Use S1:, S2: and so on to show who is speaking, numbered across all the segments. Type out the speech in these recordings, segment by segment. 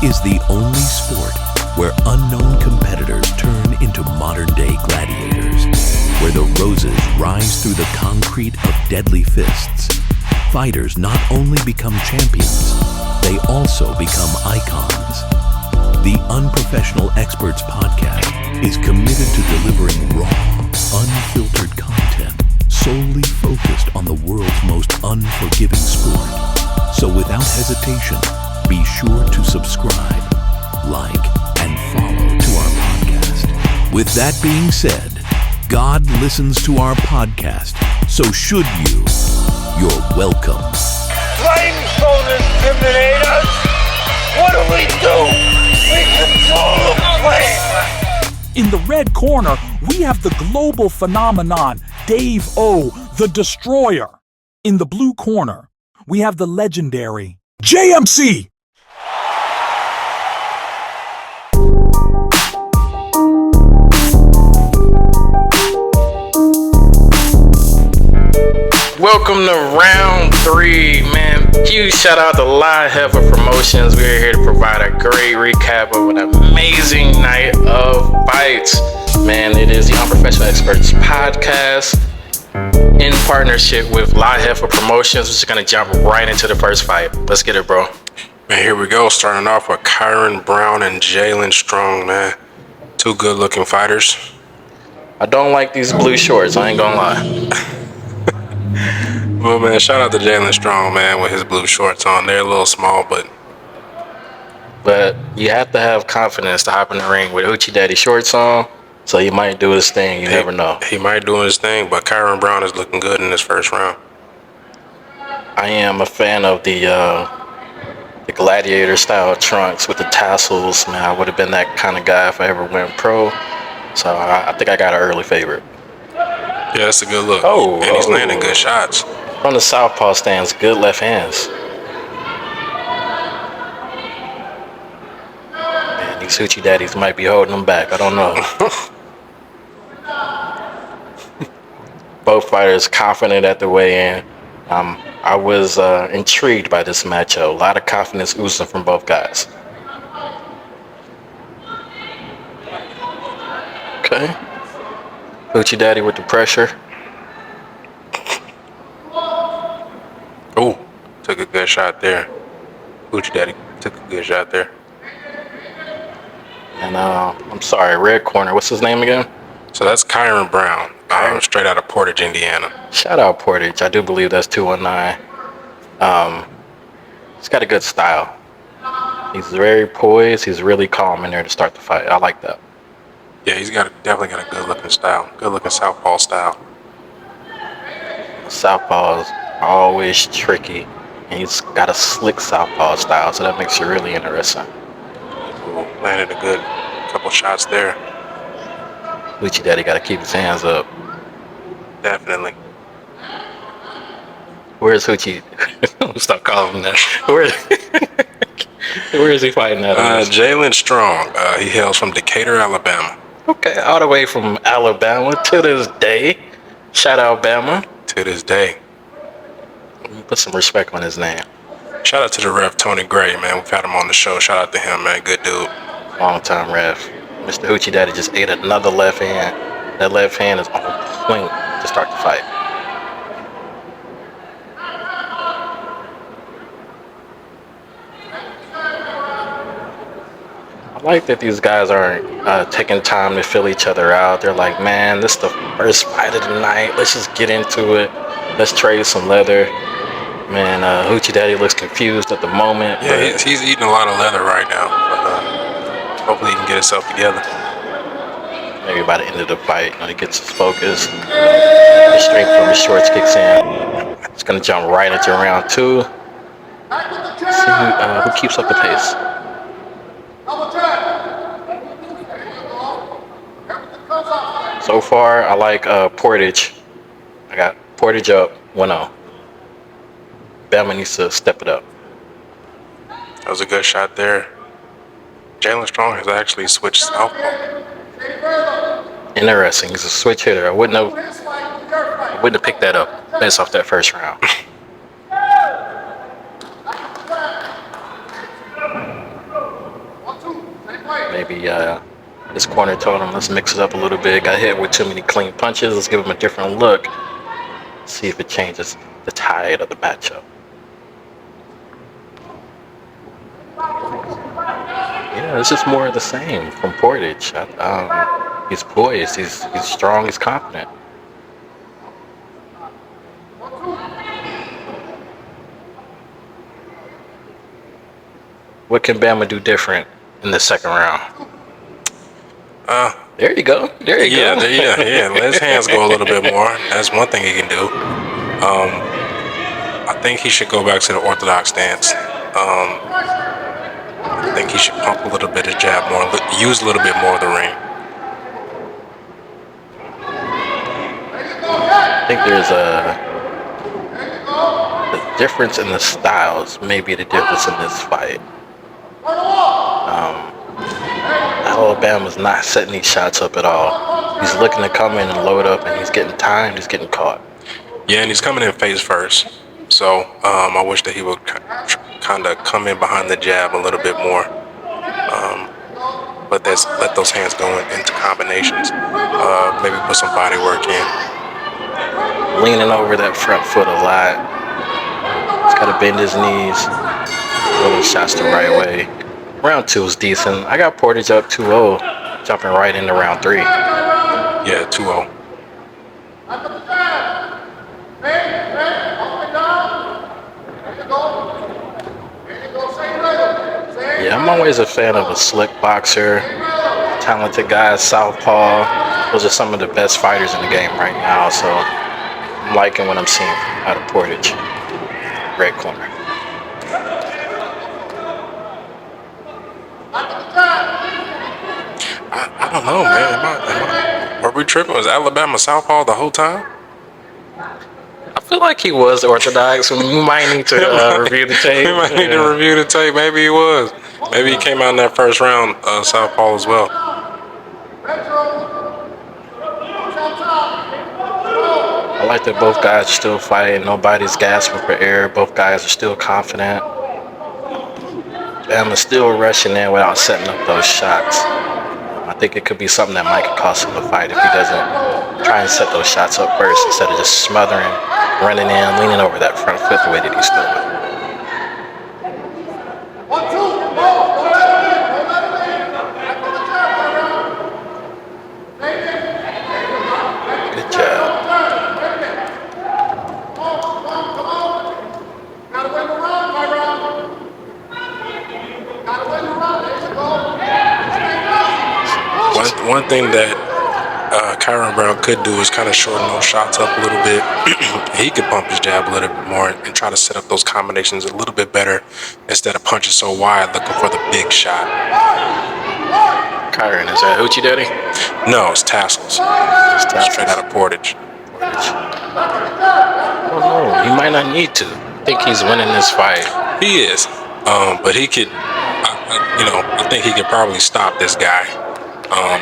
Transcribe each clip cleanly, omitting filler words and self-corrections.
S1: is the only sport where unknown competitors turn into modern-day gladiators, where the roses rise through the concrete of deadly fists. Fighters not only become champions, they also become icons. The Unprofessional Experts podcast is committed to delivering raw, unfiltered content solely focused on the world's most unforgiving sport. So without hesitation, be sure to subscribe, like, and follow to our podcast. With that being said, God listens to our podcast, so should you. You're welcome.
S2: Flames don't intimidate us. What do? We control the flame.
S3: In the red corner, we have the global phenomenon, Dave O, the Destroyer. In the blue corner, we have the legendary JMC.
S4: Welcome to round 3, man. Huge shout out to Jefa Promotions. We're here to provide a great recap of an amazing night of fights. Man, it is the Unprofessional Experts podcast in partnership with Jefa Promotions. We're just gonna jump right into the first fight. Let's get it, bro.
S5: Man, here we go. Starting off with Kyron Brown and Jalen Strong, man. Two good-looking fighters.
S4: I don't like these blue shorts, I ain't gonna lie.
S5: Well, man, shout out to Jalen Strong, man, with his blue shorts on. They're a little small, but
S4: you have to have confidence to hop in the ring with Hoochie Daddy shorts on. So he might do his thing. You never know.
S5: He might do his thing, but Kyron Brown is looking good in this first round.
S4: I am a fan of the gladiator style trunks with the tassels. Man, I would have been that kind of guy if I ever went pro. So I think I got an early favorite.
S5: Yeah, that's a good look. And he's landing good shots.
S4: From the southpaw stance, good left hands. Man, these Hoochie Daddies might be holding them back. I don't know. Both fighters confident at the weigh-in. I was intrigued by this matchup. A lot of confidence oozing from both guys. Okay. Hoochie Daddy with the pressure.
S5: Oh, took a good shot there. Hoochie Daddy took a good shot there.
S4: And I'm sorry, red corner. What's his name again?
S5: So that's Kyron Brown, straight out of Portage, Indiana.
S4: Shout out Portage. I do believe that's 219. He's got a good style. He's very poised. He's really calm in there to start the fight. I like that.
S5: Yeah, he's definitely got a good looking style. Good looking southpaw style.
S4: Southpaws are always tricky. And he's got a slick southpaw style, so that makes it really interesting.
S5: Ooh, landed a good couple shots there.
S4: Hoochie Daddy got to keep his hands up.
S5: Definitely.
S4: Where's Hoochie? Stop calling him that. Where is he fighting at?
S5: Jalen Strong. He hails from Decatur, Alabama.
S4: Okay, all the way from Alabama to this day. Shout out Bama.
S5: To this day.
S4: Let me put some respect on his name.
S5: Shout out to the ref, Tony Gray, man. We've had him on the show. Shout out to him, man. Good dude.
S4: Long time ref. Mr. Hoochie Daddy just ate another left hand. That left hand is on point to start the fight. I like that these guys aren't taking time to fill each other out. They're like, man, this is the first fight of the night. Let's just get into it. Let's trade some leather. Man, Hoochie Daddy looks confused at the moment.
S5: Yeah, he's eating a lot of leather right now. But, hopefully he can get himself together.
S4: Maybe by the end of the fight, he gets his focus. The strength from his shorts kicks in. It's going to jump right into round 2. See who keeps up the pace. So far, I like Portage. I got Portage up 1-0. Bama needs to step it up.
S5: That was a good shot there. Jalen Strong has actually switched southpaw.
S4: Interesting. He's a switch hitter. I wouldn't have picked that up based off that first round. his corner told him, let's mix it up a little bit. Got hit with too many clean punches. Let's give him a different look. See if it changes the tide of the matchup. Yeah, it's just more of the same from Portage. He's poised. He's strong. He's confident. What can Bama do different in the second round? There you go. There you go.
S5: Yeah. Let his hands go a little bit more. That's one thing he can do. I think he should go back to the orthodox stance. I think he should pump a little bit of jab more, use a little bit more of the ring.
S4: I think there's the difference in the styles, maybe the difference in this fight. Alabama's not setting these shots up at all. He's looking to come in and load up, and he's getting timed, he's getting caught.
S5: Yeah, and he's coming in face first. So I wish that he would kind of come in behind the jab a little bit more. Let those hands go into combinations. Maybe put some body work in.
S4: Leaning over that front foot a lot. He's got to bend his knees. Throw those shots the right way. Round 2 was decent. I got Portage up 2-0, jumping right into round 3.
S5: Yeah, 2-0.
S4: Yeah, I'm always a fan of a slick boxer, talented guy, southpaw. Those are some of the best fighters in the game right now, so I'm liking what I'm seeing out of Portage. Great corner.
S5: I don't know, man. Were we tripping? Was Alabama southpaw the whole time?
S4: I feel like he was orthodox. We might need to review the tape.
S5: We might need to review the tape. Maybe he was. Maybe he came out in that first round southpaw as well.
S4: I like that both guys are still fighting. Nobody's gasping for air. Both guys are still confident. Bama's still rushing in without setting up those shots. I think it could be something that might cost him the fight if he doesn't try and set those shots up first instead of just smothering, running in, leaning over that front foot the way that he's doing. Good job.
S5: One thing that Kyron Brown could do is kind of shorten those shots up a little bit. He could pump his jab a little bit more and try to set up those combinations a little bit better instead of punching so wide looking for the big shot.
S4: Kyron, is that Hoochie Daddy?
S5: No, it's Tassels. Straight out of Portage.
S4: I don't know. He might not need to. I think he's winning this fight.
S5: He is. But he could, I think he could probably stop this guy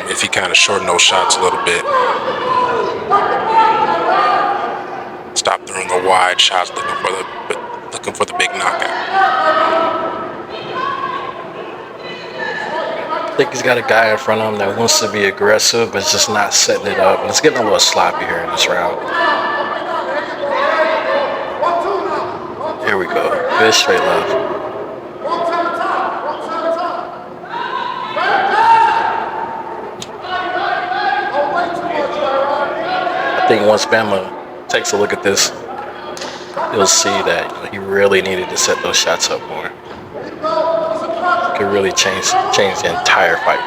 S5: if he kind of shortened those shots a little bit. Stop throwing the wide shots, looking for the big knockout.
S4: I think he's got a guy in front of him that wants to be aggressive, but it's just not setting it up. And it's getting a little sloppy here in this round. Here we go. Good straight left. I think once Bama takes a look at this, he'll see that he really needed to set those shots up more. Could really change the entire fight.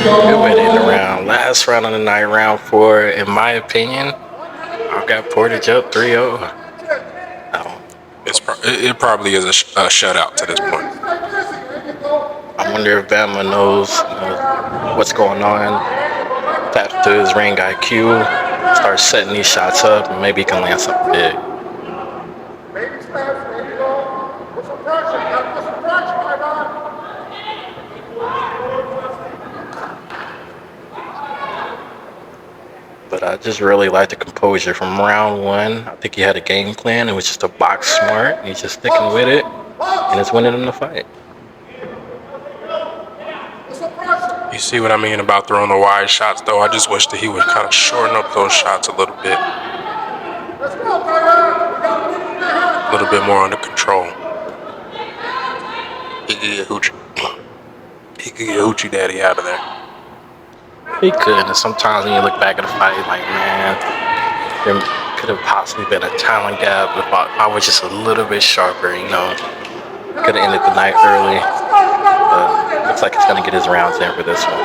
S4: Good way to end the round. Last round of the night, round 4. In my opinion, I've got Portage up 3-0.
S5: It probably is a shutout to this point.
S4: I wonder if Bama knows what's going on. Taps to his ring IQ, starts setting these shots up, and maybe he can land something big. I just really like the composure from round one. I think he had a game plan. It was just a box smart. He's just sticking with it, and it's winning him the fight.
S5: You see what I mean about throwing the wide shots, though? I just wish that he would kind of shorten up those shots a little bit. A little bit more under control. He could get Hoochie Daddy out of there.
S4: He could, and sometimes when you look back at the fight, like, man, there could have possibly been a talent gap if I was just a little bit sharper, you know. Could have ended the night early. Looks like he's going to get his rounds in for this one.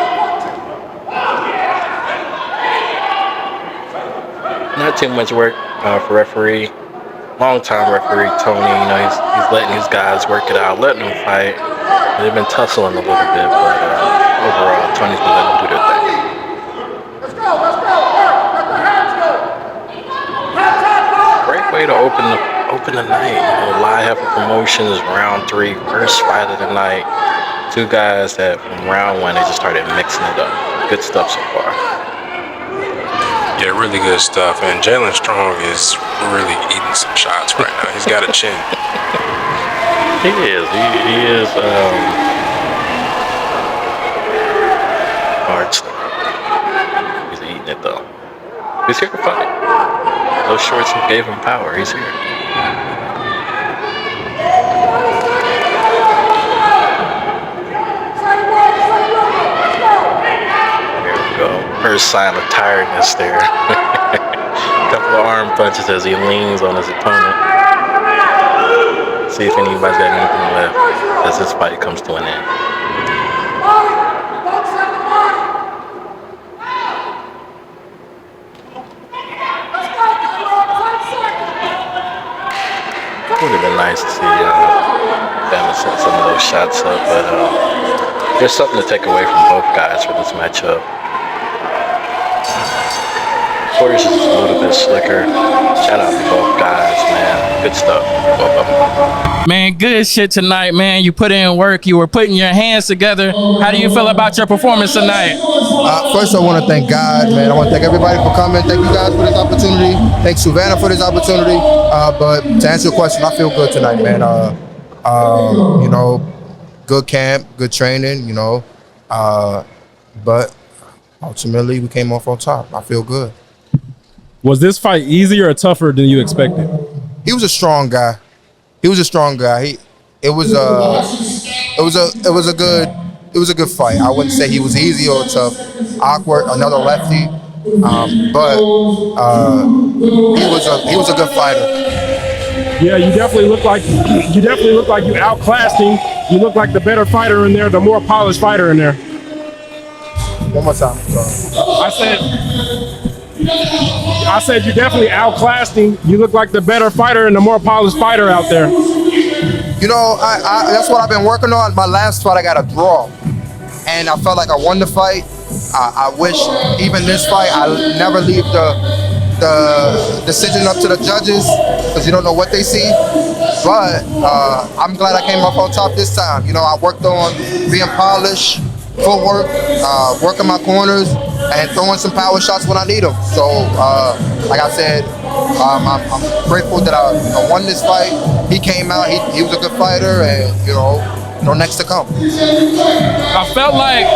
S4: Not too much work for referee. Long-time referee Tony, you know, he's letting these guys work it out, letting them fight. They've been tussling a little bit, but overall, Tony's been letting them do their thing. Great way to open the night. You know, Live Heifer Promotions, round 3, first fight of the night. Two guys that from round 1 they just started mixing it up. Good stuff so far.
S5: Yeah, really good stuff. And Jalen Strong is really eating some shots right now. He's got a chin.
S4: He is. He is. Hard stuff. He's eating it though. He's here to fight. Those shorts gave him power. He's here. First sign of tiredness there. A couple of arm punches as he leans on his opponent. See if anybody's got anything left as this fight comes to an end. Would have been nice to see them set some of those shots up, but there's something to take away from both guys for this matchup. Warriors is a little bit slicker. Shout out to both guys, man. Good stuff, both of them.
S6: Man, good shit tonight, man. You put in work. You were putting your hands together. How do you feel about your performance tonight?
S7: First, I want to thank God, man. I want to thank everybody for coming. Thank you guys for this opportunity. Thank Savannah for this opportunity. But to answer your question, I feel good tonight, man. You know, good camp, good training, you know. But ultimately, we came off on top. I feel good.
S8: Was this fight easier or tougher than you expected?
S7: He was a strong guy. It was a good fight. I wouldn't say he was easy or tough. Awkward, another lefty, but he was a good fighter.
S8: Yeah, you definitely look like you outclassed him. You look like the better fighter in there, the more polished fighter in there.
S7: One more time.
S8: I said you definitely outclassed him. You look like the better fighter and the more polished fighter out there.
S7: You know, that's what I've been working on. My last fight, I got a draw, and I felt like I won the fight. I wish even this fight, I never leave the decision up to the judges because you don't know what they see. But I'm glad I came up on top this time. You know, I worked on being polished, footwork, working my corners, and throwing some power shots when I need them. So, like I said, I'm grateful that I won this fight. He came out, he was a good fighter, and you know, next to come.
S6: I felt like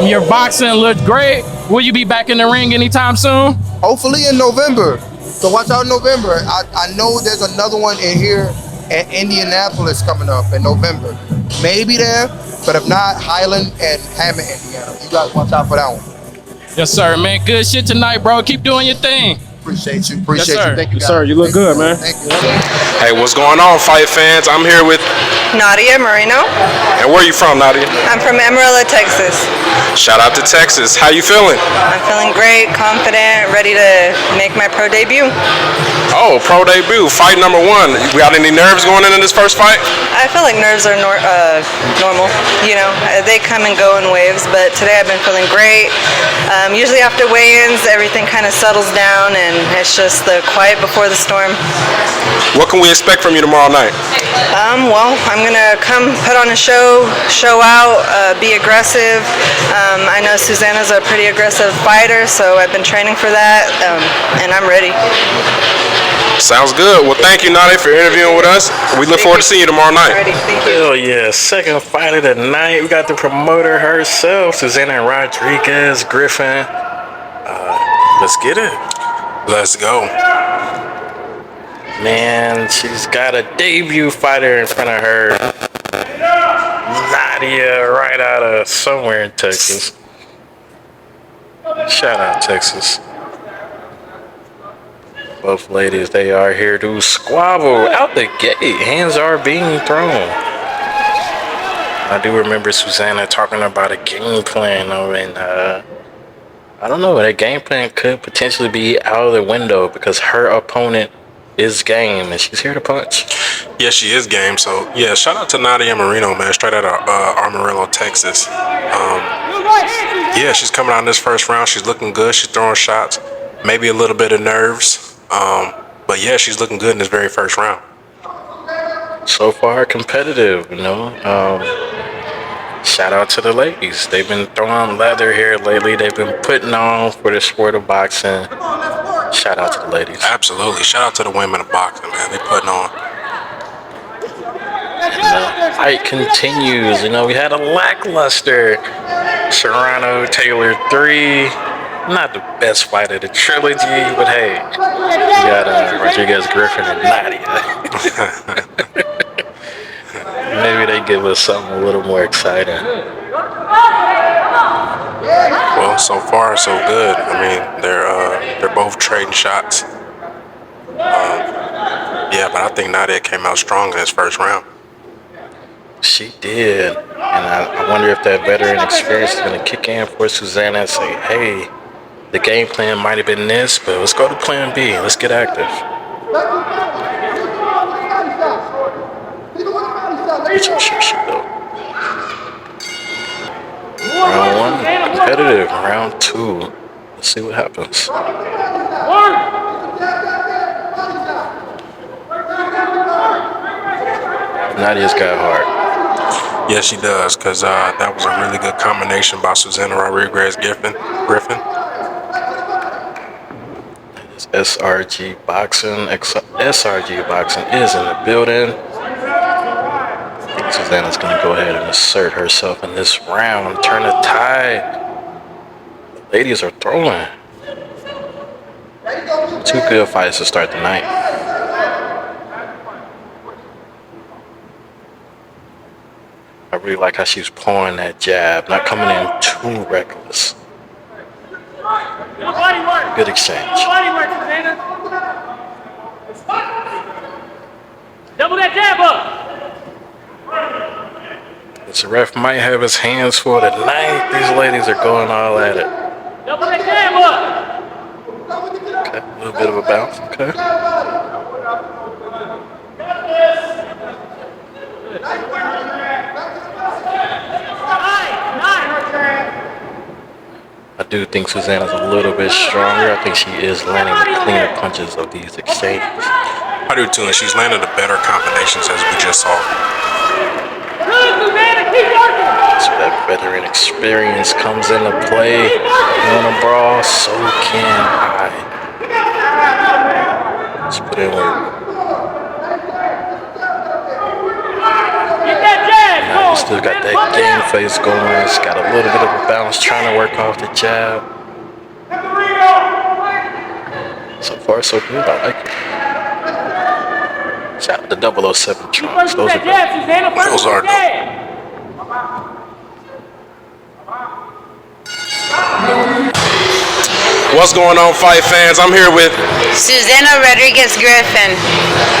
S6: your boxing looked great. Will you be back in the ring anytime soon?
S7: Hopefully in November. So watch out in November. I know there's another one in here in Indianapolis coming up in November. Maybe there, but if not, Highland and Hammond, Indiana. You guys watch out for that one.
S6: Yes, sir, man. Good shit tonight, bro. Keep doing your thing.
S7: Appreciate you.
S6: Yes, sir.
S7: Thank you,
S8: Yes, sir. You look good, man.
S7: Thank you.
S5: Hey, what's going on, fight fans? I'm here with...
S9: Nadia Moreno.
S5: And where are you from, Nadia?
S9: I'm from Amarillo, Texas.
S5: Shout out to Texas. How you feeling?
S9: I'm feeling great, confident, ready to make my pro debut.
S5: Oh, go. Pro debut, fight number 1. You got any nerves going into this first fight?
S9: I feel like nerves are normal. You know, they come and go in waves, but today I've been feeling great. Usually after weigh-ins, everything kind of settles down, and it's just the quiet before the storm.
S5: What can we expect from you tomorrow night?
S9: Well, I'm gonna come put on a show out, be aggressive. I know Susanna's a pretty aggressive fighter, so I've been training for that, and I'm ready.
S5: Sounds good. Well, thank you, Nadia, for interviewing with us. We look forward to seeing you tomorrow night.
S9: Ready. Thank you.
S4: Hell yeah. Second fight of the night. We got the promoter herself, Susanna Rodriguez Griffin. Let's get it.
S5: Let's go.
S4: Man, she's got a debut fighter in front of her. Nadia, right out of somewhere in Texas. Shout out Texas. Both ladies, they are here to squabble out the gate. Hands are being thrown. I do remember Susanna talking about a game plan, and I don't know, that game plan could potentially be out of the window because her opponent is game and she's here to punch.
S5: Yeah, she is game. So, yeah, shout out to Nadia Marino, man, straight out of Amarillo, Texas. Yeah, she's coming out in this first round. She's looking good. She's throwing shots. Maybe a little bit of nerves. But, yeah, she's looking good in this very first round.
S4: So far, competitive, you know. Shout out to the ladies. They've been throwing leather here lately. They've been putting on for the sport of boxing. Shout out to the ladies.
S5: Absolutely. Shout out to the women of boxing, man. They putting on.
S4: And the fight continues. You know, we had a lackluster Serrano Taylor 3. Not the best fight of the trilogy, but hey, you got Rodriguez Griffin and Nadia. Maybe they give us something a little more exciting.
S5: Well, so far so good. I mean, they're both trading shots. Yeah, but I think Nadia came out strong in this first round.
S4: She did, and I wonder if that veteran experience is going to kick in for Susanna and say, "Hey, the game plan might have been this, but let's go to Plan B. Let's get active." It's a sure shit though. Round 1, competitive. Round 2, let's see what happens. Nadia's got heart.
S5: Yeah, she does, because that was a really good combination by Susanna Rodriguez Griffin.
S4: It's SRG Boxing. SRG Boxing is in the building. Susanna's going to go ahead and assert herself in this round. Turn the tide. The ladies are throwing. 2 good fights to start the night. I really like how she's pulling that jab, not coming in too reckless. Good exchange.
S10: Double that jab up.
S4: This ref might have his hands full tonight. These ladies are going all at it.
S10: Double that jab up.
S4: Okay, a little bit of a bounce. Okay. I do think Susanna's a little bit stronger. I think she is landing the cleaner punches of these exchanges.
S5: I do too, and she's landed the better combinations as we just saw.
S4: So that veteran experience comes into play. You want to brawl? So can I. Let's put in work. Now you still got that game face going. It's got a little bit of a bounce, trying to work off the jab. So far, so good. I like it. Shout out to 007 trunks. Those are good.
S5: Those are good. What's going on, fight fans? I'm here with
S11: Susanna Rodriguez Griffin.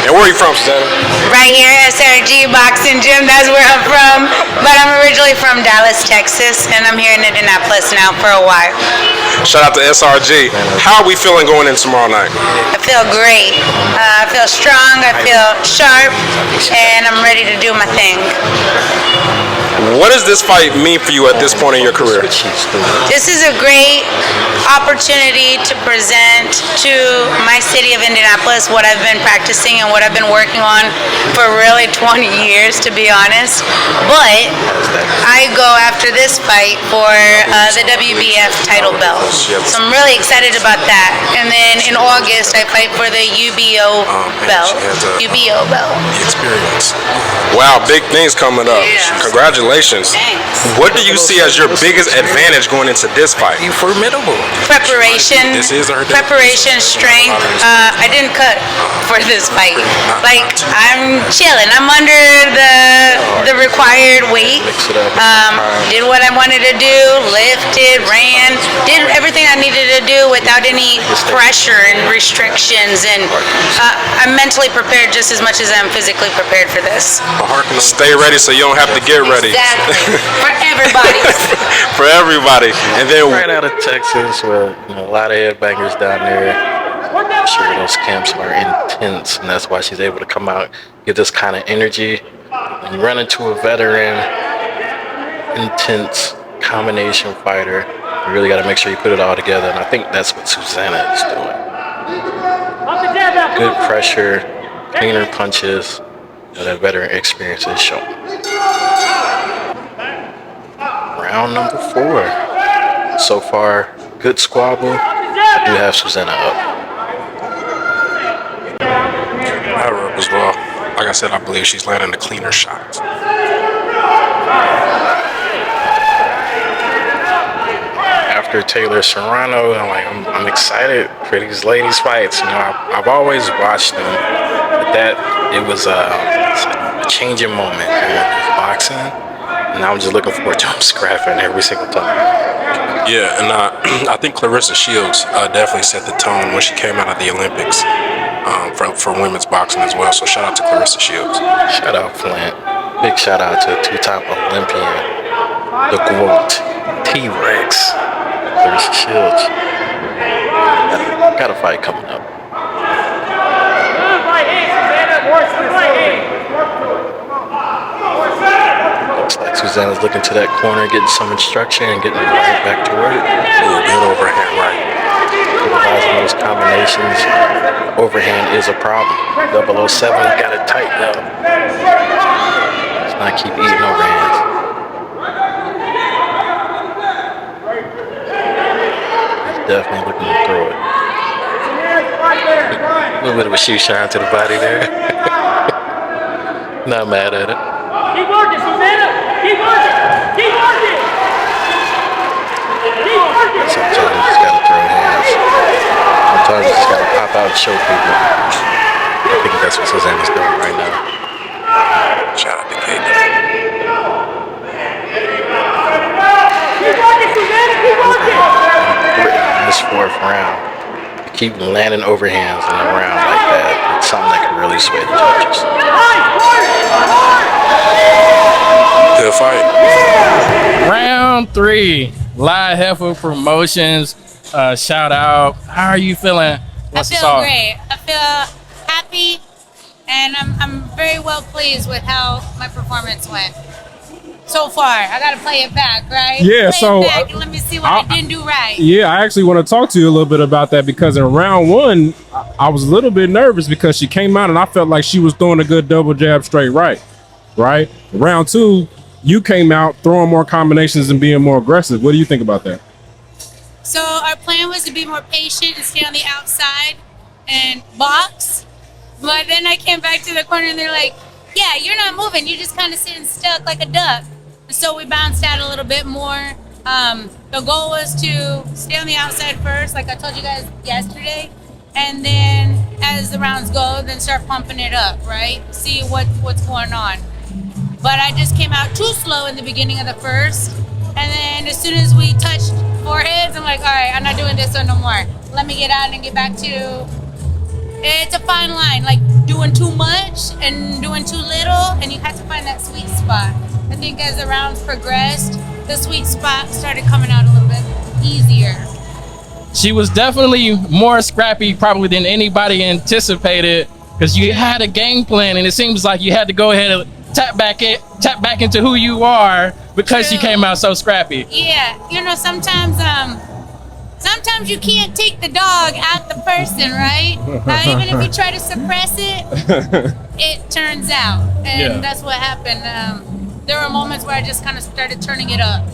S5: And where are you from, Susanna?
S11: Right here at SRG Boxing Gym, that's where I'm from. But I'm originally from Dallas, Texas, and I'm here in Indianapolis now for a while.
S5: Shout out to SRG. How are we feeling going in tomorrow night?
S11: I feel great. strong, I feel sharp, and I'm ready to do my thing.
S5: What does this fight mean for you at this point in your career?
S11: This is a great opportunity to present to my city of Indianapolis what I've been practicing and what I've been working on for really 20 years, to be honest. But I go after this fight for the WBF title belt. So I'm really excited about that. And then in August, I fight for the UBO belt. UBO belt.
S5: The experience. Wow, big things coming up. Congratulations.
S11: Thanks.
S5: What do you see as your biggest advantage going into this fight?
S4: You formidable.
S11: Preparation.
S5: This is her day.
S11: Preparation, strength. I didn't cut for this fight. Like, I'm chilling. I'm under the required weight. Did what I wanted to do, lifted, ran, did everything I needed to do without any pressure and restrictions. And I'm mentally prepared just as much as I'm physically prepared for this.
S5: Stay ready so you don't have to get ready.
S11: Exactly. For everybody.
S5: For everybody. And then
S4: Right out of Texas, with a lot of headbangers down there. I'm sure those camps are intense, and that's why she's able to come out, get this kind of energy. When you run into a veteran, intense combination fighter, you really got to make sure you put it all together, and I think that's what Susanna is doing. Good pressure, cleaner punches, that veteran experience is shown. Round number 4. So far, good squabble. I do have Susanna up.
S5: I have her up as well. Like I said, I believe she's landing the cleaner shots.
S4: After Taylor Serrano, I'm excited for these ladies' fights. I've always watched them, but it was a changing moment in boxing, and I'm just looking forward to them scrapping every single time.
S5: Yeah, and I think Clarissa Shields definitely set the tone when she came out of the Olympics for women's boxing as well. So shout out to Clarissa Shields.
S4: Shout out Flint. Big shout out to two-time Olympian, the GOAT, T-Rex, Clarissa Shields. Got a fight coming up. Looks like Susanna's looking to that corner, getting some instruction and getting right back to work.
S5: Ooh, good overhand right.
S4: Utilizing those combinations. Overhand is a problem. 007 got it tighten up. Let's not keep eating overhands. He's definitely looking to throw it. A little bit of a shoe shine to the body there. Not mad at it.
S10: Keep working, Susanna. Keep working. Keep working. Keep working.
S4: Sometimes you just gotta throw hands. Sometimes you just gotta pop out and show people. I think that's what Susanna's doing right now.
S5: Shout out to Kate.
S10: Keep working, Susanna. Keep working.
S4: In this 4th round, to keep landing overhands in a round like that, it's something that can really sway the judges.
S5: Good fight.
S6: Round 3, Live Heifer Promotions. Shout out. How are you feeling? What's
S11: I
S6: the
S11: feel
S6: song?
S11: great. I feel happy, and I'm very well pleased with how my performance went so far. I gotta play it back, right?
S8: Yeah,
S11: play
S8: so,
S11: it back and let me see what I didn't do right.
S8: Yeah, I actually want to talk to you a little bit about that because in round 1, I was a little bit nervous because she came out and I felt like she was throwing a good double jab straight right. Round 2, you came out throwing more combinations and being more aggressive. What do you think about that?
S11: So our plan was to be more patient and stay on the outside and box. But then I came back to the corner and they're like, yeah, you're not moving. You're just kind of sitting stuck like a duck. So we bounced out a little bit more. The goal was to stay on the outside first, like I told you guys yesterday. And then as the rounds go, then start pumping it up, right? See what's going on. But I just came out too slow in the beginning of the first. And then as soon as we touched foreheads, I'm like, all right, I'm not doing this one no more. Let me get out and get back to, it's a fine line, like doing too much and doing too little, and you have to find that sweet spot. I think as the rounds progressed, the sweet spot started coming out a little bit easier.
S6: She was definitely more scrappy probably than anybody anticipated. because you had a game plan, and it seems like you had to go ahead and tap back into who you are because you came out so scrappy.
S11: Yeah, you know, sometimes you can't take the dog out the person, right? Even if you try to suppress it, it turns out. And that's what happened. There were moments where I just kind of started turning it up.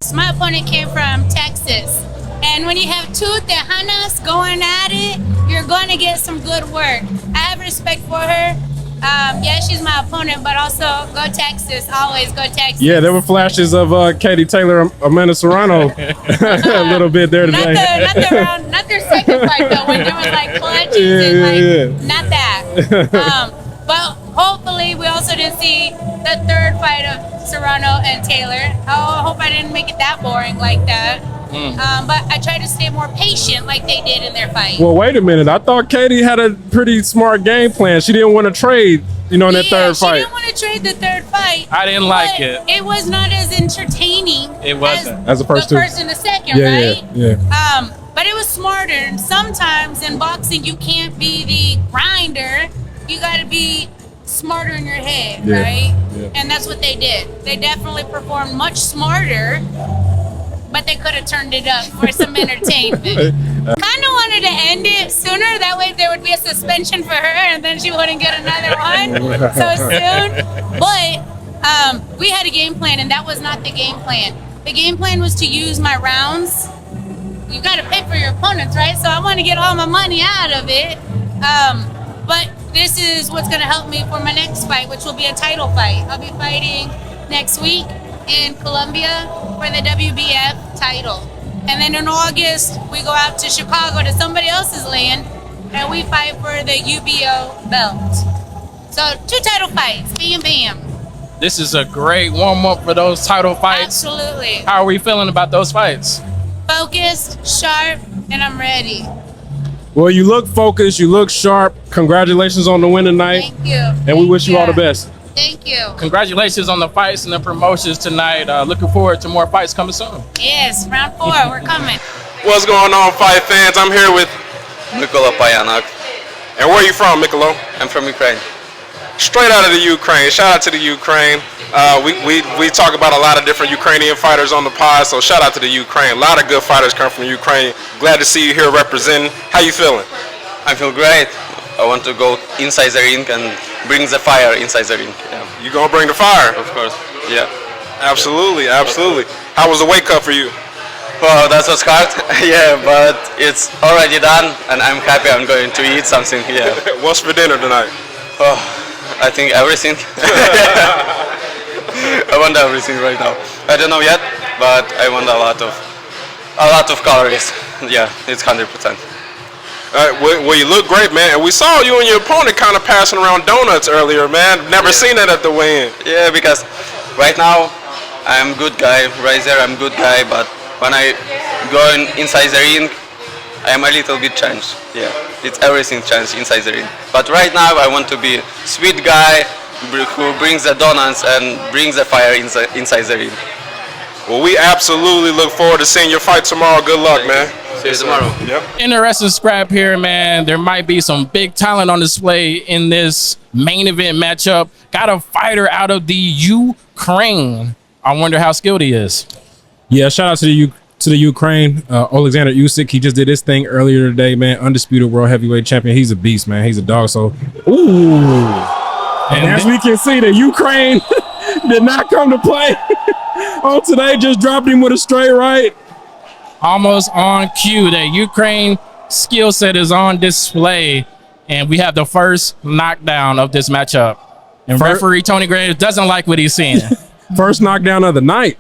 S11: So my opponent came from Texas. And when you have two Tejanas going at it, you're going to get some good work. I have respect for her. Yeah, she's my opponent, but also go Texas. Always go Texas.
S8: Yeah, there were flashes of Katie Taylor, Amanda Serrano a little bit there today.
S11: Not their second fight, though, when there was like clutches not that. But hopefully we also didn't see the third fight of Serrano and Taylor. I hope I didn't make it that boring like that. But I tried to stay more patient like they did in their fight.
S8: Well, wait a minute. I thought Katie had a pretty smart game plan. She didn't want to trade, in that third fight.
S11: She didn't want to trade the third fight.
S6: I didn't like it.
S11: It was not as entertaining.
S6: It wasn't.
S8: As the first two.
S11: The first and the second, right?
S8: Yeah.
S11: But it was smarter. And sometimes in boxing, you can't be the grinder. You got to be smarter in your head, right?
S8: Yeah.
S11: And that's what they did. They definitely performed much smarter, but they could have turned it up for some entertainment. Kind of wanted to end it sooner. That way there would be a suspension for her and then she wouldn't get another one so soon. But we had a game plan, and that was not the game plan. The game plan was to use my rounds. You got to pay for your opponents, right? So I want to get all my money out of it. But this is what's going to help me for my next fight, which will be a title fight. I'll be fighting next week in Colombia for the WBF title. And then in August, we go out to Chicago to somebody else's land, and we fight for the UBO belt. So 2 title fights, bam, bam.
S6: This is a great warm-up for those title fights.
S11: Absolutely.
S6: How are we feeling about those fights?
S11: Focused, sharp, and I'm ready.
S8: Well, you look focused. You look sharp. Congratulations on the win tonight.
S11: Thank you.
S8: And we wish you all the best.
S11: Thank you.
S6: Congratulations on the fights and the promotions tonight. Looking forward to more fights coming soon.
S11: Yes, round 4, we're coming.
S5: What's going on, fight fans? I'm here with
S12: Mykola Payanak.
S5: And where are you from, Mikolo?
S12: I'm from Ukraine.
S5: Straight out of the Ukraine. Shout out to the Ukraine. We talk about a lot of different Ukrainian fighters on the pod, so shout out to the Ukraine. A lot of good fighters come from Ukraine. Glad to see you here representing. How you feeling?
S12: I feel great. I want to go inside the ring and bring the fire inside the ring. Yeah.
S5: You gonna bring the fire?
S12: Of course. Yeah.
S5: Absolutely, absolutely. How was the weight cut for you?
S12: Oh, that was hard. Yeah, but it's already done, and I'm happy. I'm going to eat something. Yeah.
S5: What's for dinner tonight?
S12: Oh, I think everything. I want everything right now. I don't know yet, but I want a lot of calories. Yeah, it's 100%.
S5: Well, you look great, man. And we saw you and your opponent kind of passing around donuts earlier, man. Never seen that at the weigh-in.
S12: Yeah, because right now I'm good guy. Right there, I'm good guy. But when I go inside the ring, I'm a little bit changed. Yeah, it's everything changed inside the ring. But right now I want to be sweet guy who brings the donuts and brings the fire inside the ring.
S5: Well, we absolutely look forward to seeing your fight tomorrow. Good luck, man.
S12: See you tomorrow.
S5: Yep.
S6: Interesting scrap here, man. There might be some big talent on display in this main event matchup. Got a fighter out of the Ukraine. I wonder how skilled he is.
S8: Yeah, shout out to the Ukraine. Alexander Usyk, he just did his thing earlier today, man. Undisputed world heavyweight champion. He's a beast, man. He's a dog. So, and as we can see, the Ukraine did not come to play. Today, just dropped him with a straight right.
S6: Almost on cue. The Ukraine skill set is on display, and we have the first knockdown of this matchup. And referee Tony Graves doesn't like what he's seeing.
S8: First knockdown of the night.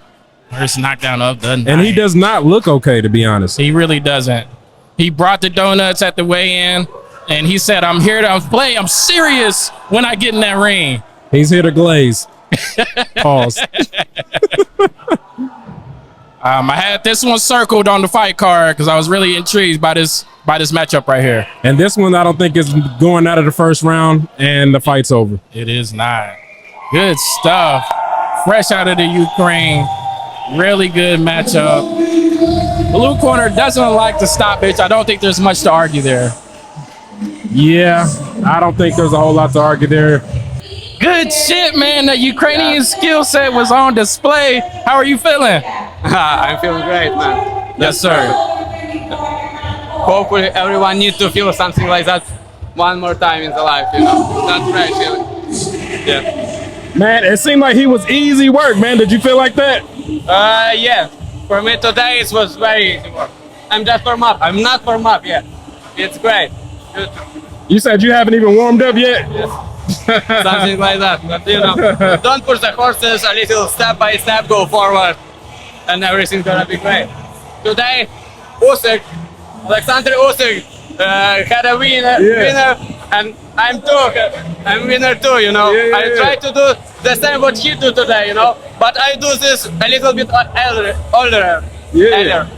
S6: First knockdown of the night.
S8: And he does not look okay, to be honest.
S6: He really doesn't. He brought the donuts at the weigh-in, and he said, I'm here to play. I'm serious when I get in that ring.
S8: He's here to glaze. Pause.
S6: I had this one circled on the fight card because I was really intrigued by this matchup right here.
S8: And this one I don't think is going out of the first round, and the fight's over.
S6: It is not. Good stuff. Fresh out of the Ukraine. Really good matchup. Blue corner doesn't like the stoppage. I don't think there's much to argue there.
S8: Yeah, I don't think there's a whole lot to argue there.
S6: Good shit, man. The Ukrainian skill set was on display. How are you feeling?
S13: I'm feeling great, man.
S6: Yes, sir.
S13: Hopefully everyone needs to feel something like that one more time in the life, you know. That's great feeling. Yeah.
S8: Man, it seemed like he was easy work, man. Did you feel like that?
S13: Yeah. For me today it was very easy work. I'm just warm up. I'm not warm up yet. It's great. Good.
S8: You said you haven't even warmed up yet?
S13: Something like that. But you know, don't push the horses, a little step by step, go forward, and everything's gonna be great. Today, Alexander Usyk had a winner, and I'm winner too, you know. I try to do the same what he do today, you know, but I do this a little bit older,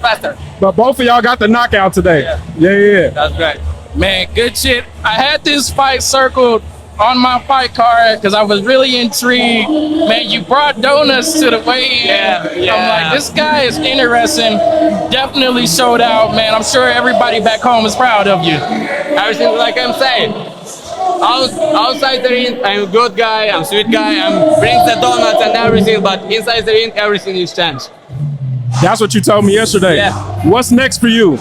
S13: faster.
S8: But both of y'all got the knockout today. Yeah.
S13: That's great.
S6: Man, good shit. I had this fight circled on my fight card because I was really intrigued. Man, you brought donuts to the weigh-in.
S13: Yeah.
S6: I'm like, this guy is interesting. Definitely showed out, man. I'm sure everybody back home is proud of you.
S13: Everything like I'm saying. Outside the ring, I'm a good guy, I'm a sweet guy, I'm bring the donuts and everything, but inside the ring, everything is changed.
S8: That's what you told me yesterday.
S13: Yeah.
S8: What's next for you?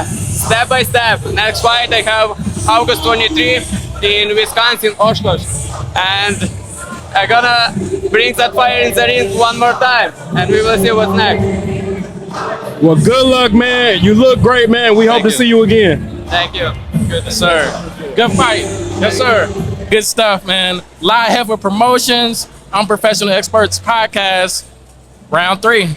S13: Step by step. Next fight I have August 23 in Wisconsin, Oshkosh, and I'm gonna bring that fire in the ring one more time, and we will see what's next.
S8: Well, good luck, man. You look great, man. We hope to see you again.
S13: Thank you.
S6: Good, sir. Good fight. Yes, sir. Good stuff, man. Live Heifer Promotions, Unprofessional Experts Podcast, round 3.